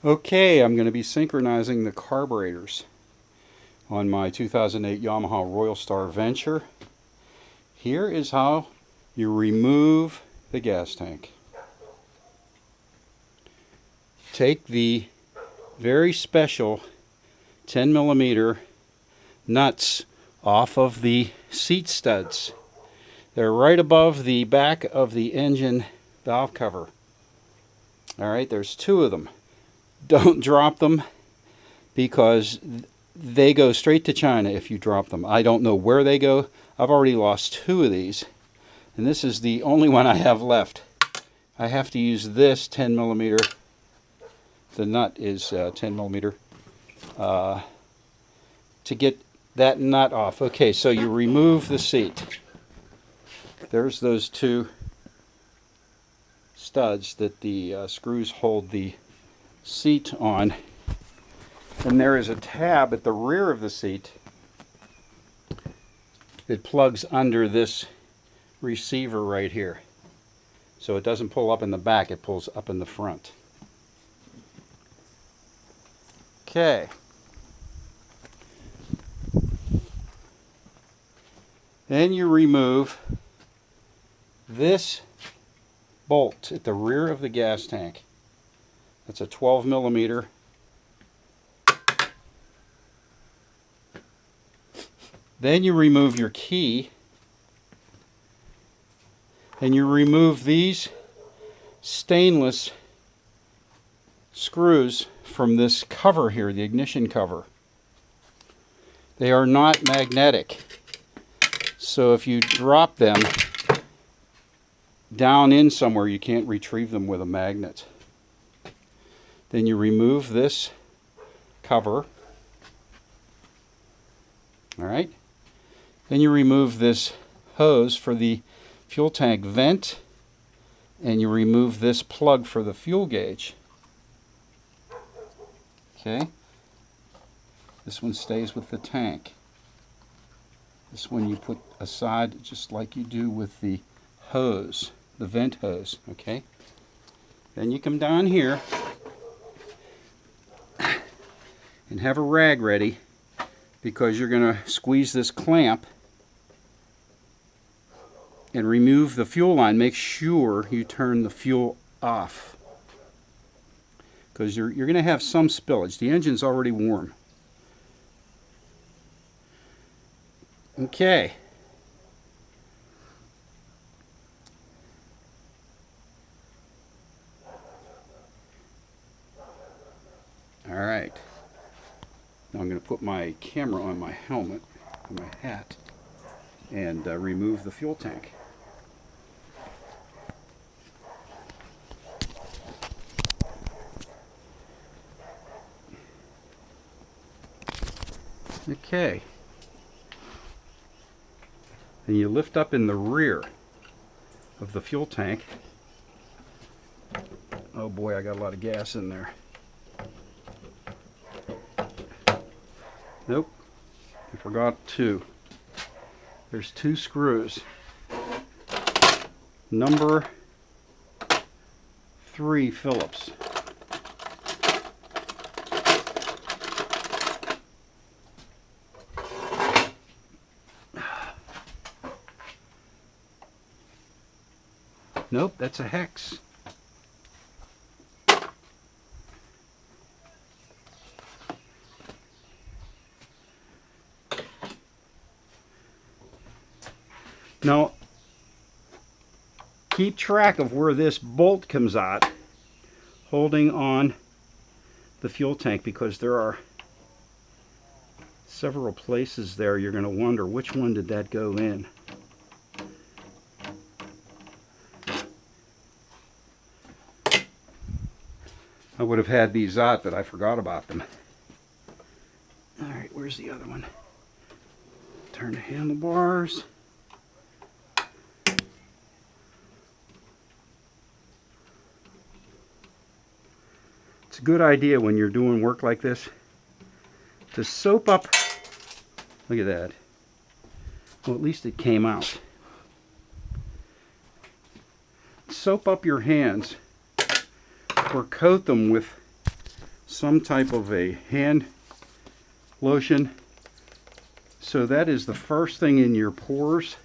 Okay, I'm going to be synchronizing the carburetors on my 2008 Yamaha RS Venture. Here is how you remove the gas tank. Take the very special 10mm nuts off of the seat studs. They're right above the back of the engine valve cover. Alright, there's two of them. Don't drop them because they go straight to China if you drop them. I don't know where they go. I've already lost two of these, and this is the only one I have left. I have to use this 10mm. The nut is 10mm to get that nut off. Okay, so you remove the seat. There's those two studs that the screws hold the seat on, and there is a tab at the rear of the seat that plugs under this receiver right here, so it doesn't pull up in the back, it pulls up in the front. Okay, then you remove this bolt at the rear of the gas tank. That's a 12mm. Then you remove your key, and you remove these stainless screws from this cover here, the ignition cover. They are not magnetic, so if you drop them down in somewhere, you can't retrieve them with a magnet. Then you remove this cover. Alright. Then you remove this hose for the fuel tank vent, and you remove this plug for the fuel gauge. Okay. This one stays with the tank. This one you put aside just like you do with the hose, the vent hose. Okay. Then you come down here and have a rag ready, because you're going to squeeze this clamp and remove the fuel line. Make sure you turn the fuel off, because you're going to have some spillage. The engine's already warm. Okay. All right. Now I'm going to put my camera on my helmet, and my hat, and remove the fuel tank. Okay. And you lift up in the rear of the fuel tank. Oh boy, I got a lot of gas in there. Nope, I forgot two. There's two screws. Number 3 Phillips. Nope, that's a hex. Now, keep track of where this bolt comes out, holding on the fuel tank, because there are several places there you're going to wonder which one did that go in. I would have had these out, but I forgot about them. Alright, where's the other one? Turn the handlebars. It's a good idea when you're doing work like this to soap up. Look at that. Well, at least it came out. Soap up your hands or coat them with some type of a hand lotion. So that is the first thing in your pores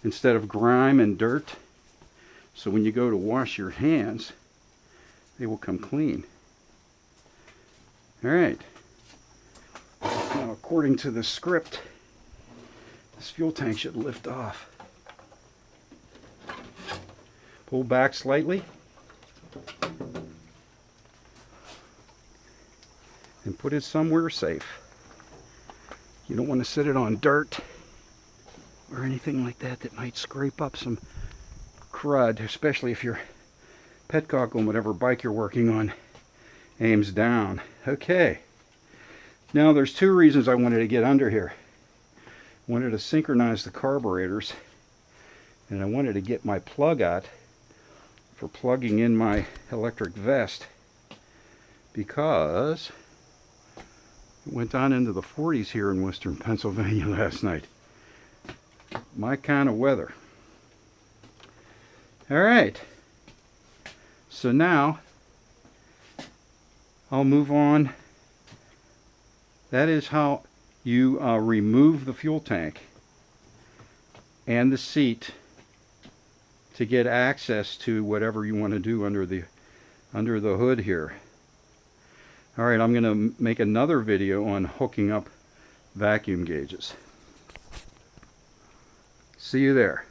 instead of grime and dirt. So when you go to wash your hands, they will come clean. All right. Now, according to the script, this fuel tank should lift off. Pull back slightly. And put it somewhere safe. You don't want to sit it on dirt or anything like that that might scrape up some crud, especially if your petcock on whatever bike you're working on aims down. Okay. Now there's two reasons I wanted to get under here. I wanted to synchronize the carburetors, and I wanted to get my plug out for plugging in my electric vest, because it went on into the 40s here in western Pennsylvania last night. My kind of weather. Alright, so now I'll move on. That is how you remove the fuel tank and the seat to get access to whatever you want to do under the hood here. Alright, I'm going to make another video on hooking up vacuum gauges. See you there.